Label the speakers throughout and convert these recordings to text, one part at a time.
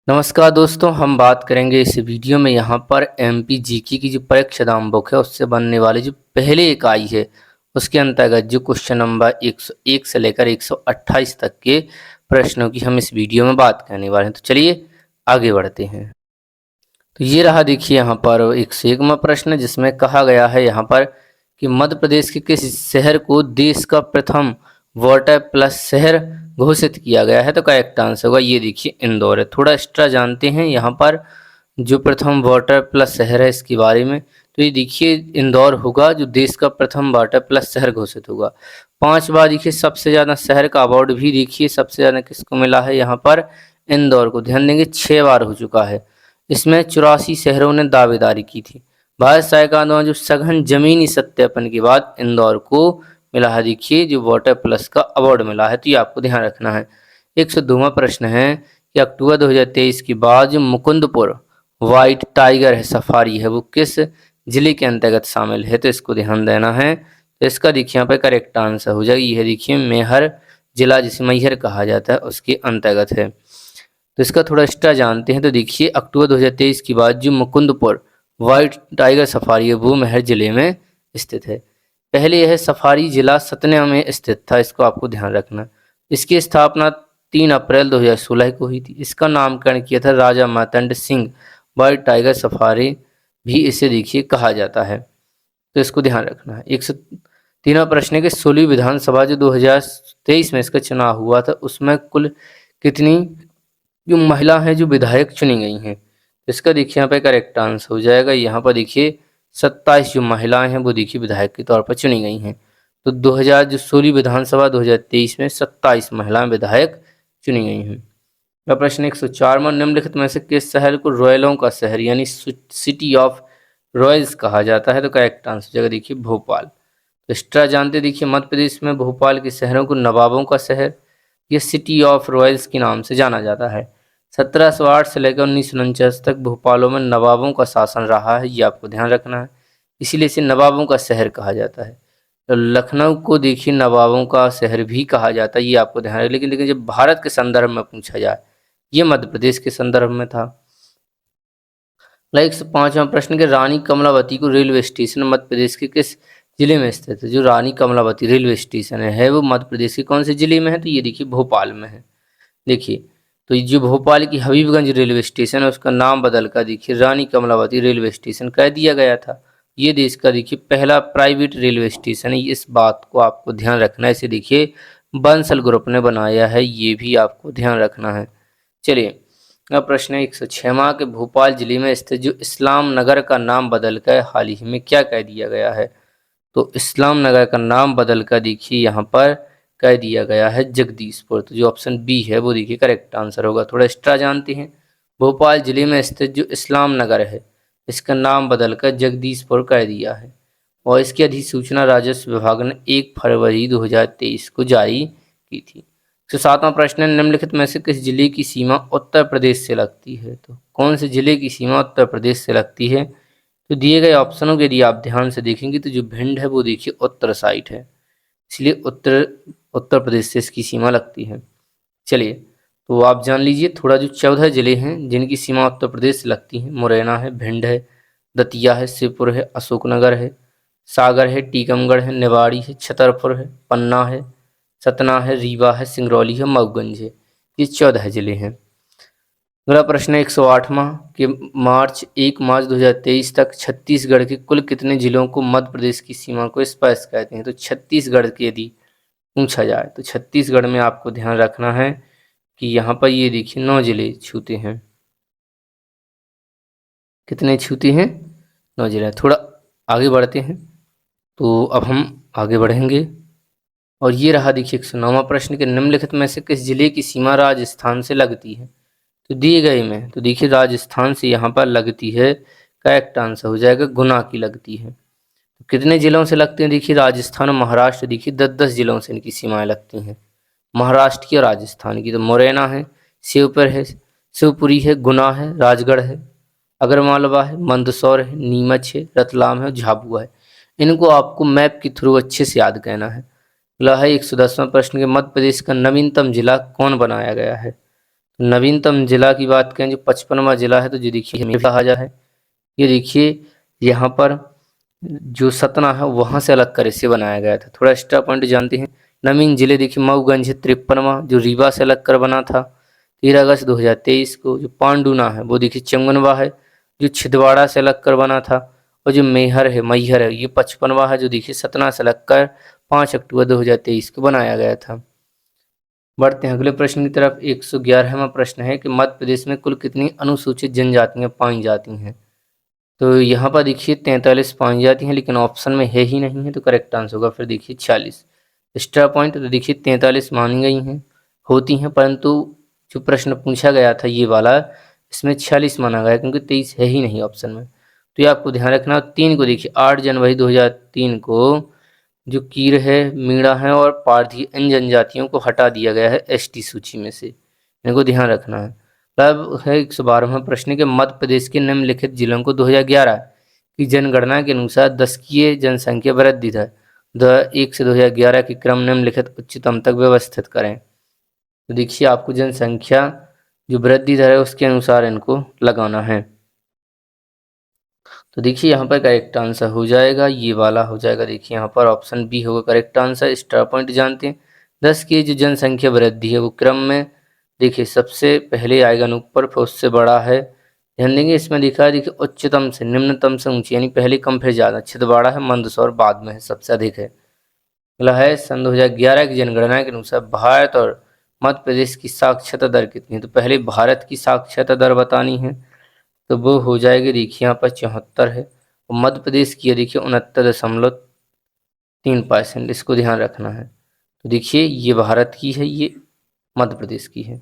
Speaker 1: नमस्कार दोस्तों, हम बात करेंगे इस वीडियो में यहाँ पर एमपी जीके की जो परीक्षा दाम बुक है उससे बनने वाली जो पहली इकाई है उसके अंतर्गत जो क्वेश्चन नंबर 101 से लेकर 128 तक के प्रश्नों की हम इस वीडियो में बात करने वाले हैं। तो चलिए आगे बढ़ते हैं। तो ये रहा, देखिए यहाँ पर 101वां प्रश्न जिसमें कहा गया है यहाँ पर कि मध्य प्रदेश के किस शहर को देश का प्रथम वाटर प्लस शहर घोषित किया गया है। तो करेक्ट आंसर होगा ये, देखिए इंदौर है। थोड़ा एक्स्ट्रा जानते हैं यहाँ पर जो प्रथम वाटर प्लस शहर है इसके बारे में। तो ये देखिए इंदौर होगा जो देश का प्रथम वाटर प्लस शहर घोषित होगा। 5 बार देखिए सबसे ज़्यादा शहर का अवार्ड भी देखिए सबसे ज़्यादा किसको मिला है यहाँ पर, इंदौर को। ध्यान देंगे 6 बार हो चुका है। इसमें 84 शहरों ने दावेदारी की थी। भारत सरकार द्वारा जो सघन जमीनी सत्यापन के बाद इंदौर को मिला है, देखिए जो वाटर प्लस का अवार्ड मिला है। तो ये आपको ध्यान रखना है। 102वां प्रश्न है कि अक्टूबर 2023 के बाद जो मुकुंदपुर व्हाइट टाइगर है सफारी है वो किस जिले के अंतर्गत शामिल है। तो इसको ध्यान देना है। तो इसका देखिए यहाँ पे करेक्ट आंसर हो जाएगा ये, देखिए मैहर जिला जिसे मैहर कहा जाता है उसके अंतर्गत है। तो इसका थोड़ा एक्स्ट्रा जानते हैं। तो देखिए अक्टूबर 2023 के बाद जो मुकुंदपुर व्हाइट टाइगर सफारी है वो मैहर जिले में स्थित है। पहले यह सफारी जिला सतना में स्थित था, इसको आपको ध्यान रखना। इसकी स्थापना 3 अप्रैल 2016 को हुई थी। इसका नामकरण किया था Raja Martand Singh. White tiger safari भी इसे देखिए कहा जाता है, तो इसको ध्यान रखना है। 103वां प्रश्न है कि 16वीं विधानसभा जो 2023 में इसका चुनाव हुआ था उसमें कुल कितनी जो महिला हैं जो विधायक चुनी गई हैं। इसका देखिए यहाँ पे करेक्ट आंसर हो जाएगा, यहाँ पर देखिए 27 जो महिलाएं हैं वो देखिए विधायक के तौर पर चुनी गई हैं। तो 2000 जो 16वीं विधानसभा 2023 में 27 महिलाएं विधायक चुनी गई हैं। अगला प्रश्न 104 में निम्नलिखित में से किस शहर को रॉयलों का शहर यानी सिटी ऑफ रॉयल्स कहा जाता है। तो करेक्ट आंसर हो जाएगा देखिए भोपाल। तो एक्स्ट्रा जानते देखिए मध्य प्रदेश में भोपाल के शहरों को नवाबों का शहर ये सिटी ऑफ रॉयल्स के नाम से जाना जाता है। 1708 से लेकर 1949 तक भोपालों में नवाबों का शासन रहा है, ये आपको ध्यान रखना है। इसीलिए इसे नवाबों का शहर कहा जाता है। तो लखनऊ को देखिए नवाबों का शहर भी कहा जाता है, ये आपको ध्यान रखना। लेकिन जब भारत के संदर्भ में पूछा जाए, ये मध्य प्रदेश के संदर्भ में था। 105वां प्रश्न के रानी कमलावती को रेलवे स्टेशन मध्य प्रदेश के किस जिले में स्थित है। जो रानी कमलावती रेलवे स्टेशन है वो मध्य प्रदेश के कौन से जिले में है। तो ये देखिए भोपाल में है। देखिए तो ये जो भोपाल की हबीबगंज रेलवे स्टेशन है उसका नाम बदल कर देखिए रानी कमलावती रेलवे स्टेशन कर दिया गया था। ये देश का देखिए पहला प्राइवेट रेलवे स्टेशन है, इस बात को आपको ध्यान रखना है। इसे देखिए बंसल ग्रुप ने बनाया है, ये भी आपको ध्यान रखना है। चलिए अब प्रश्न है 106वां के भोपाल जिले में स्थित जो इस्लाम नगर का नाम बदलकर हाल ही में क्या कह दिया गया है। तो इस्लाम नगर का नाम बदलकर देखिए यहाँ पर कह दिया गया है जगदीशपुर। तो जो ऑप्शन बी है वो देखिए करेक्ट आंसर होगा। थोड़ा एक्स्ट्रा जानते हैं। भोपाल जिले में स्थित जो इस्लाम नगर है इसका नाम बदलकर जगदीशपुर कर दिया है और इसकी अधिसूचना राजस्व विभाग ने 1 फरवरी 2023 को जारी की थी। तो 7वां प्रश्न है निम्नलिखित में से किस जिले की सीमा उत्तर प्रदेश से लगती है। तो कौन से जिले की सीमा उत्तर प्रदेश से लगती है। तो दिए गए ऑप्शनों के यदि आप ध्यान से देखेंगे तो जो भिंड है वो देखिए उत्तर साइड है, इसलिए उत्तर उत्तर प्रदेश से इसकी सीमा लगती है। चलिए तो आप जान लीजिए थोड़ा जो 14 जिले हैं जिनकी सीमा उत्तर प्रदेश से लगती हैं। मुरैना है, भिंड है, दतिया है, शिवपुर है, अशोकनगर है, सागर है, टीकमगढ़ है, निवाड़ी है, छतरपुर है, पन्ना है, सतना है, रीवा है, सिंगरौली है, मऊगंज है। ये 14 जिले हैं। अगला प्रश्न है 108वां कि 1 मार्च 2023 तक छत्तीसगढ़ के कुल कितने जिलों को मध्य प्रदेश की सीमा को स्पर्श कहते हैं। तो छत्तीसगढ़ के यदि पूछा जाए तो छत्तीसगढ़ में आपको ध्यान रखना है कि यहाँ पर ये देखिए 9 जिले छूते हैं। कितने छूते हैं, 9 जिले। थोड़ा आगे बढ़ते हैं। तो अब हम आगे बढ़ेंगे और ये रहा देखिए 109वां प्रश्न के निम्नलिखित में से किस जिले की सीमा राजस्थान से लगती है। तो दिए गए में तो देखिए राजस्थान से यहाँ पर लगती है, करेक्ट आंसर हो जाएगा गुना की लगती है। तो कितने जिलों से लगते हैं, देखिए राजस्थान और महाराष्ट्र देखिए 10-10 जिलों से इनकी सीमाएं लगती हैं। महाराष्ट्र की और राजस्थान की तो मुरैना है, शिवपुर है, शिवपुरी है, गुना है, राजगढ़ है, अगरमालवा है, मंदसौर है, नीमच है, रतलाम है और झाबुआ है। इनको आपको मैप के थ्रू अच्छे से याद करना है। अगला है 110वां प्रश्न के मध्य प्रदेश का नवीनतम जिला कौन बनाया गया है। नवीनतम जिला की बात करें जो 55वां जिला है तो जो देखिए हमें कहा जा है, ये देखिए यहाँ पर जो सतना है वहाँ से अलग कर इसे बनाया गया था। थोड़ा एक्स्ट्रा पॉइंट जानते हैं। नवीन जिले देखिए मऊगंज है 53वां जो रीवा से अलग कर बना था 13 अगस्त 2023 को। जो पांडुना है वो देखिए चंगनवा है जो छिंदवाड़ा से अलग कर बना था। और जो मैहर है ये 55वां है जो देखिए सतना से अलग कर 5 अक्टूबर 2023 को बनाया गया था। बढ़ते हैं अगले प्रश्न की तरफ। 111वां प्रश्न है कि मध्य प्रदेश में कुल कितनी अनुसूचित जनजातियां पाई जाती हैं। तो यहाँ पर देखिए 43 पाई जाती हैं लेकिन ऑप्शन में है ही नहीं है तो करेक्ट आंसर होगा फिर देखिए 46। एक्स्ट्रा पॉइंट तो देखिए 43 मानी गई हैं होती हैं, परंतु जो प्रश्न पूछा गया था ये वाला इसमें 46 माना गया क्योंकि 23 है ही नहीं ऑप्शन में। तो ये आपको ध्यान रखना। 3 को देखिए 8 जनवरी 2003 को जो कीर है, मीणा है और पारधी इन जनजातियों को हटा दिया गया है एसटी सूची में से, इनको ध्यान रखना है। अब है 112वां प्रश्न के मध्य प्रदेश के निम्नलिखित जिलों को 2011 की जनगणना के अनुसार दशकीय जनसंख्या वृद्धि दर 1 से 2011 के क्रम निम्नलिखित उच्चतम तक व्यवस्थित करें। तो देखिए आपको जनसंख्या जो वृद्धि दर है उसके अनुसार इनको लगाना है। तो देखिए यहाँ पर करेक्ट आंसर हो जाएगा ये वाला हो जाएगा। देखिए यहाँ पर ऑप्शन बी होगा करेक्ट आंसर। स्टार पॉइंट जानते हैं 10 की जो जनसंख्या वृद्धि है वो क्रम में देखिए सबसे पहले आएगा ऊपर फिर उससे बड़ा है। ध्यान देंगे इसमें दिखा है देखिए उच्चतम से निम्नतम से ऊंची यानी पहले कम फिर ज़्यादा। छिंदवाड़ा है मंदसौर बाद में है सबसे अधिक है। अगला है सन 2011 की जनगणना के अनुसार भारत और मध्य प्रदेश की साक्षरता दर कितनी है। तो पहले भारत की साक्षरता दर बतानी है तो वो हो जाएगी देखिए यहाँ पर 74 है और मध्य प्रदेश की है देखिए 69.3%। इसको ध्यान रखना है। तो देखिए ये भारत की है ये मध्य प्रदेश की है।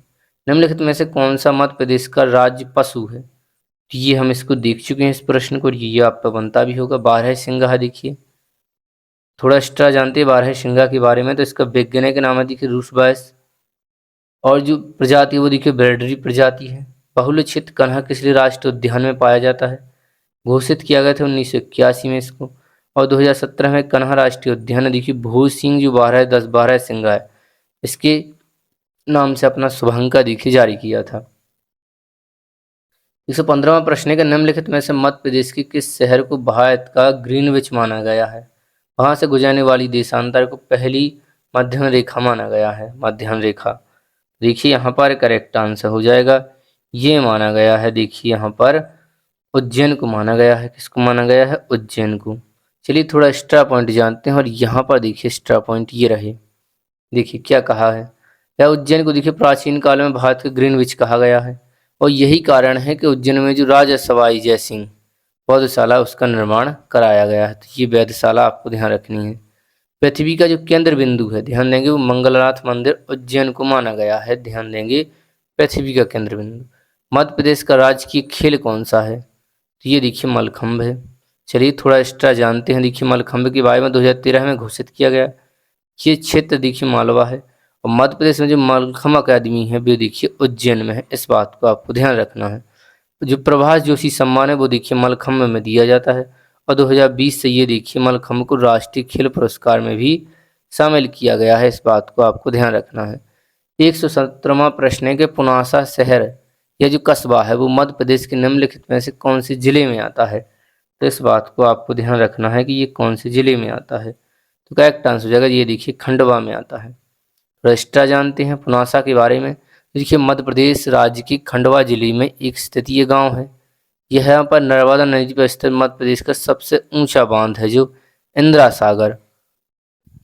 Speaker 1: निम्नलिखित में से कौन सा मध्य प्रदेश का राज्य पशु है। तो ये हम इसको देख चुके हैं इस प्रश्न को, ये आप पर बनता भी होगा। बारहसिंगा देखिए थोड़ा एक्स्ट्रा जानते हैं बारहसिंगा के बारे में तो इसका वैज्ञानिक नाम है देखिए रूसबास। और जो प्रजाति है वो देखिए ब्रेडरी प्रजाति है। बहुलक्षित कन्हा किस राष्ट्रीय उद्यान में पाया जाता है। घोषित किया गया था 1981 में इसको। और 2017 में कन्हा राष्ट्रीय उद्यान देखिए भूर सिंह जो 12-10 बारहसिंगा है इसके नाम से अपना शुभंकर देखिए जारी किया था। 115वां प्रश्न है कि निम्नलिखित में से मध्य प्रदेश के किस शहर को भारत का ग्रीनविच माना गया है। वहां से गुजरने वाली देशांतर को पहली मध्यम रेखा माना गया है। मध्यम रेखा देखिए यहाँ पर करेक्ट आंसर हो जाएगा ये माना गया है। देखिए यहाँ पर उज्जैन को माना गया है। किसको माना गया है उज्जैन को। चलिए थोड़ा एक्स्ट्रा पॉइंट जानते हैं और यहाँ पर देखिए एक्स्ट्रा पॉइंट ये रहे। देखिए क्या कहा है या उज्जैन को देखिए प्राचीन काल में भारत का ग्रीनविच कहा गया है और यही कारण है कि उज्जैन में जो राजा सवाई जय सिंह बौद्धशाला उसका निर्माण कराया गया है। तो ये वेधशाला आपको ध्यान रखनी है। पृथ्वी का जो केंद्र बिंदु है ध्यान देंगे वो मंगलनाथ मंदिर उज्जैन को माना गया है। ध्यान देंगे पृथ्वी का केंद्र बिंदु। मध्य प्रदेश का राजकीय खेल कौन सा है। तो ये देखिए मलखंभ है। चलिए थोड़ा एक्स्ट्रा जानते हैं। देखिए मलखंभ के बारे में 2013 में घोषित किया गया। ये क्षेत्र देखिए मालवा है और मध्य प्रदेश में जो मलखंभ अकादमी है वो देखिए उज्जैन में है। इस बात को आपको ध्यान रखना है। जो प्रभास जोशी सम्मान है वो देखिए मलखंभ में दिया जाता है और 2020 से ये देखिए मलखंभ को राष्ट्रीय खेल पुरस्कार में भी शामिल किया गया है। इस बात को आपको ध्यान रखना है। 117वां प्रश्न है कि पुनासा शहर या जो कस्बा है वो मध्य प्रदेश के निम्नलिखित में से कौन से जिले में आता है। तो इस बात को आपको ध्यान रखना है कि ये कौन से जिले में आता है। तो करेक्ट आंसर हो जाएगा ये देखिए खंडवा में आता है। एक्स्ट्रा जानते हैं पुनासा के बारे में। देखिए मध्य प्रदेश राज्य के खंडवा जिले में एक स्थित ये गाँव है। यह यहाँ पर नर्मदा नदी पर स्थित मध्य प्रदेश का सबसे ऊंचा बांध है जो इंदिरा सागर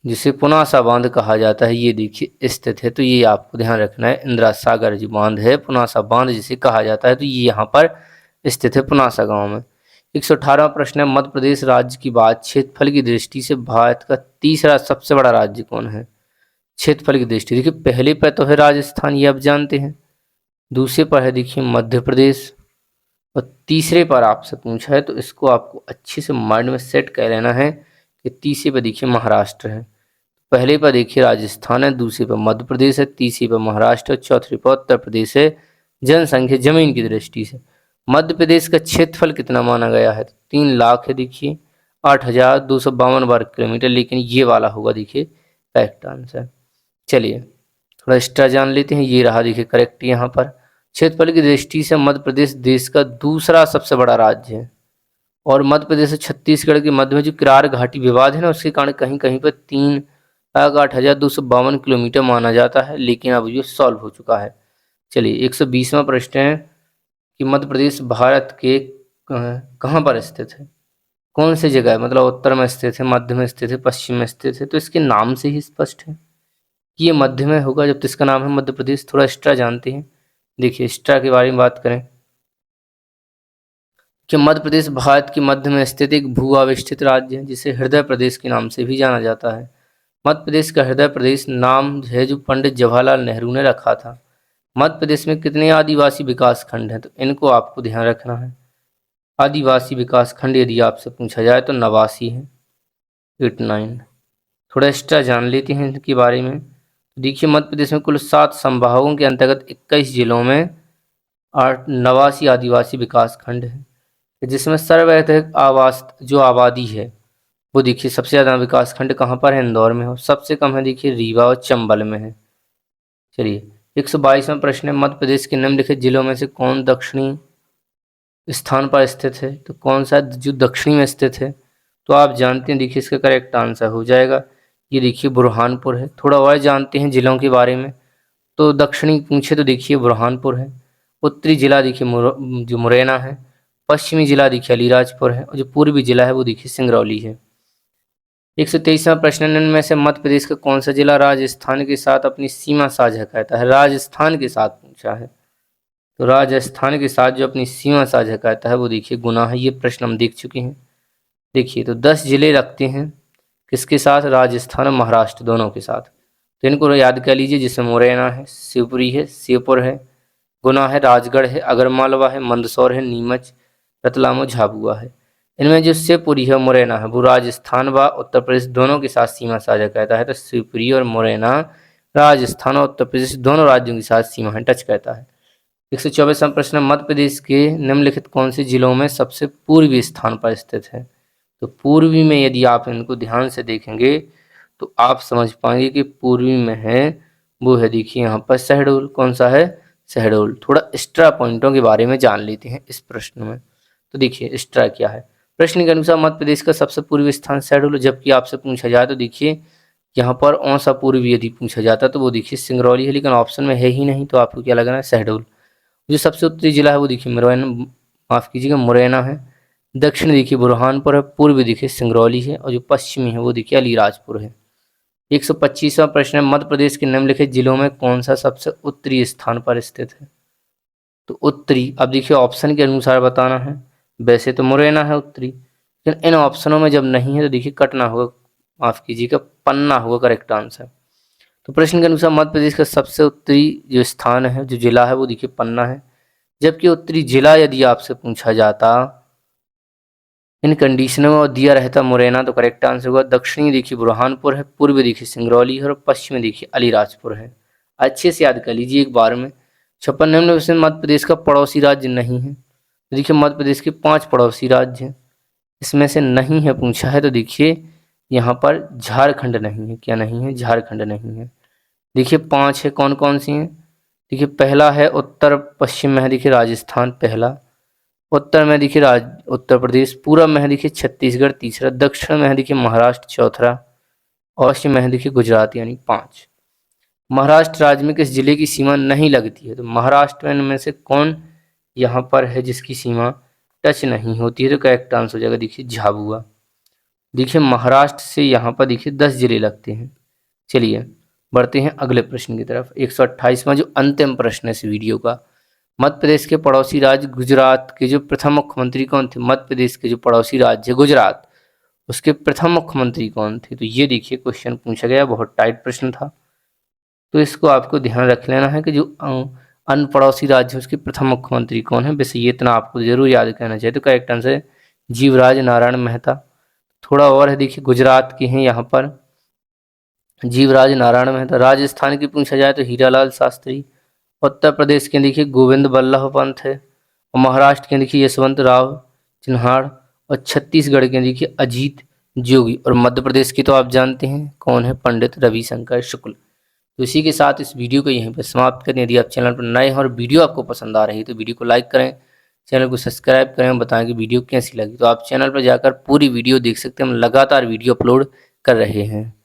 Speaker 1: जिसे पुनासा बांध कहा जाता है ये देखिए स्थित है। तो ये आपको ध्यान रखना है। इंदिरा सागर जो बांध है पुनासा बांध जिसे कहा जाता है तो ये यहाँ पर स्थित है पुनासा गांव में। 118वां प्रश्न है मध्य प्रदेश राज्य की बात क्षेत्रफल की दृष्टि से भारत का तीसरा सबसे बड़ा राज्य कौन है। क्षेत्रफल की दृष्टि देखिए पहले पर तो है राजस्थान ये आप जानते हैं, दूसरे पर है देखिए मध्य प्रदेश और तीसरे पर आपसे पूछा है तो इसको आपको अच्छे से माइंड में सेट कर लेना है कि तीसरे पर देखिए महाराष्ट्र है। पहले पर देखिए राजस्थान है, दूसरे पर मध्य प्रदेश है, तीसरे पर महाराष्ट्र और चौथे पर उत्तर प्रदेश है। जनसंख्या जमीन की दृष्टि से मध्य प्रदेश का क्षेत्रफल कितना माना गया है। 3 लाख है देखिए 8,252 वर्ग किलोमीटर, लेकिन ये वाला होगा देखिए करेक्ट आंसर। चलिए थोड़ा एक्स्ट्रा जान लेते हैं। ये रहा देखिए करेक्ट यहाँ पर क्षेत्रफल की दृष्टि से मध्य प्रदेश देश का दूसरा सबसे बड़ा राज्य है और मध्य प्रदेश और छत्तीसगढ़ के मध्य में जो किरार घाटी विवाद है ना, उसके कारण कहीं कहीं पर 3,08,252 किलोमीटर माना जाता है, लेकिन अब ये सॉल्व हो चुका है। चलिए 120वां प्रश्न है कि मध्य प्रदेश भारत के कहाँ पर स्थित है, कौन सी जगह है, मतलब उत्तर में स्थित है, मध्य में स्थित है, पश्चिम में स्थित है। तो इसके नाम से ही स्पष्ट है कि ये मध्य में होगा, जब तो इसका नाम है मध्य प्रदेश। थोड़ा एक्स्ट्रा जानते हैं, देखिए एक्स्ट्रा के बारे में बात करें कि मध्य प्रदेश भारत के मध्य में स्थित एक भू अवस्थित राज्य है जिसे हृदय प्रदेश के नाम से भी जाना जाता है। मध्य प्रदेश का हृदय प्रदेश नाम है जो पंडित जवाहरलाल नेहरू ने रखा था। मध्य प्रदेश में कितने आदिवासी विकास खंड हैं, तो इनको आपको ध्यान रखना है। आदिवासी विकास खंड यदि आपसे पूछा जाए तो 89 है, 89। थोड़ा एक्स्ट्रा जान लेते हैं इनके बारे में। देखिए मध्य प्रदेश में कुल 7 संभागों के अंतर्गत 21 जिलों में 89 आदिवासी विकास खंड है, जिसमें सर्वाधिक आवास जो आबादी है वो देखिए सबसे ज़्यादा विकास खंड कहाँ पर है, इंदौर में हो। सबसे कम है देखिए रीवा और चंबल में है। चलिए 122वां प्रश्न है, मध्य प्रदेश के निम्नलिखित जिलों में से कौन दक्षिणी स्थान पर स्थित है, तो कौन सा जो दक्षिणी में स्थित है, तो आप जानते हैं देखिए इसका करेक्ट आंसर हो जाएगा ये देखिए बुरहानपुर है। थोड़ा और जानते हैं जिलों के बारे में, तो दक्षिणी पूछे तो देखिए बुरहानपुर है, उत्तरी जिला देखिए जो मुरैना है, पश्चिमी जिला देखिए अलीराजपुर है और जो पूर्वी जिला है वो देखिए सिंगरौली है। 123वां प्रश्न, निम्न में से मध्य प्रदेश का कौन सा जिला राजस्थान के साथ अपनी सीमा साझा करता है। राजस्थान के साथ पूछा है, तो राजस्थान के साथ जो अपनी सीमा साझा करता है वो देखिए गुना है। ये प्रश्न हम देख चुके हैं। देखिए तो 10 जिले रखते हैं किसके साथ, राजस्थान और महाराष्ट्र दोनों के साथ। तो इनको याद कर लीजिए, जिसमें मुरैना है, शिवपुरी है, श्योपुर है, गुना है, राजगढ़ है, अगरमालवा है, मंदसौर है, नीमच, रतलाम और झाबुआ है। इनमें जो शिवपुरी है मुरैना है वो राजस्थान व उत्तर प्रदेश दोनों के साथ सीमा साझा करता है। तो शिवपुरी और मुरैना राजस्थान और उत्तर प्रदेश दोनों राज्यों के साथ सीमा टच करता है। 124वां प्रश्न, मध्य प्रदेश के निम्नलिखित कौन से जिलों में सबसे पूर्वी स्थान पर स्थित है। तो पूर्वी में यदि आप इनको ध्यान से देखेंगे तो आप समझ पाएंगे कि पूर्वी में है वो है देखिए यहाँ पर शहडोल। कौन सा है, शहडोल। थोड़ा एक्स्ट्रा पॉइंटों के बारे में जान लेते हैं इस प्रश्न में। तो देखिए एक्स्ट्रा क्या है, प्रश्न के अनुसार मध्य प्रदेश का सबसे पूर्वी स्थान शहडोल, जबकि आपसे पूछा जाए तो देखिए यहाँ पर औसा पूर्वी यदि पूछा जाता तो वो देखिए सिंगरौली है, लेकिन ऑप्शन में है ही नहीं, तो आपको क्या लगना है, शहडोल। जो सबसे उत्तरी जिला है वो देखिए मुरैना, माफ़ कीजिएगा मुरैना है, दक्षिण देखिए बुरहानपुर है, पूर्व देखिए सिंगरौली है और जो पश्चिमी है वो देखिए अलीराजपुर है। 125वां प्रश्न है, मध्य प्रदेश के निम्नलिखित जिलों में कौन सा सबसे उत्तरी स्थान पर स्थित है। तो उत्तरी, अब देखिए ऑप्शन के अनुसार बताना है। वैसे तो मुरैना है उत्तरी, लेकिन इन ऑप्शनों में जब नहीं है तो देखिए कटना होगा, माफ़ कीजिएगा पन्ना होगा करेक्ट आंसर। तो प्रश्न के अनुसार मध्य प्रदेश का सबसे उत्तरी जो स्थान है, जो जिला है वो देखिए पन्ना है, जबकि उत्तरी जिला यदि आपसे पूछा जाता इन कंडीशनों में और दिया रहता मुरैना तो करेक्ट आंसर होगा। दक्षिणी देखिए बुरहानपुर है, पूर्व देखिए सिंगरौली है और पश्चिमी देखिए अलीराजपुर है। अच्छे से याद कर लीजिए एक बार में। 56 निम्न में से मध्य प्रदेश का पड़ोसी राज्य नहीं है। तो देखिए मध्य प्रदेश के 5 पड़ोसी राज्य हैं, इसमें से नहीं है पूछा है तो देखिए यहाँ पर झारखंड नहीं है। क्या नहीं है, झारखंड नहीं है। देखिए 5 है, कौन कौन सी हैं। देखिए पहला है उत्तर पश्चिम में है देखिए राजस्थान पहला, उत्तर में देखिए उत्तर प्रदेश, पूर्व में है देखिए छत्तीसगढ़ तीसरा, दक्षिण में है देखिए महाराष्ट्र चौथा और पश्चिम में है देखिए गुजरात, यानी 5। महाराष्ट्र राज्य में किस जिले की सीमा नहीं लगती है। तो महाराष्ट्र में से कौन यहाँ पर है जिसकी सीमा टच नहीं होती है, तो करेक्ट आंसर हो जाएगा देखिए झाबुआ। देखिए महाराष्ट्र से यहाँ पर देखिए 10 जिले लगते हैं। चलिए बढ़ते हैं अगले प्रश्न की तरफ। 128वां जो अंतिम प्रश्न है इस वीडियो का, मध्य प्रदेश के पड़ोसी राज्य गुजरात के जो प्रथम मुख्यमंत्री कौन थे। मध्य प्रदेश के जो पड़ोसी राज्य गुजरात, उसके प्रथम मुख्यमंत्री कौन थे। तो ये देखिए क्वेश्चन पूछा गया, बहुत टाइट प्रश्न था, तो इसको आपको ध्यान रख लेना है कि जो अन्य पड़ोसी राज्य है उसके प्रथम मुख्यमंत्री कौन है। वैसे ये इतना आपको जरूर याद करना चाहिए। तो करेक्ट आंसर है जीवराज नारायण मेहता। थोड़ा और है देखिए, गुजरात के हैं यहाँ पर जीवराज नारायण मेहता, राजस्थान की पूछा जाए तो हीरालाल शास्त्री, उत्तर प्रदेश के देखिए गोविंद बल्लभ पंत है और महाराष्ट्र के देखिए यशवंत राव चिन्हाड़ और छत्तीसगढ़ के देखिए अजीत जोगी और मध्य प्रदेश की तो आप जानते हैं कौन है, पंडित रविशंकर शुक्ल। तो इसी के साथ इस वीडियो को यहीं पर समाप्त करें। यदि आप चैनल पर नए हैं और वीडियो आपको पसंद आ रही है तो वीडियो को लाइक करें, चैनल को सब्सक्राइब करें और बताएं कि वीडियो कैसी लगी। तो आप चैनल पर जाकर पूरी वीडियो देख सकते हैं, हम लगातार वीडियो अपलोड कर रहे हैं।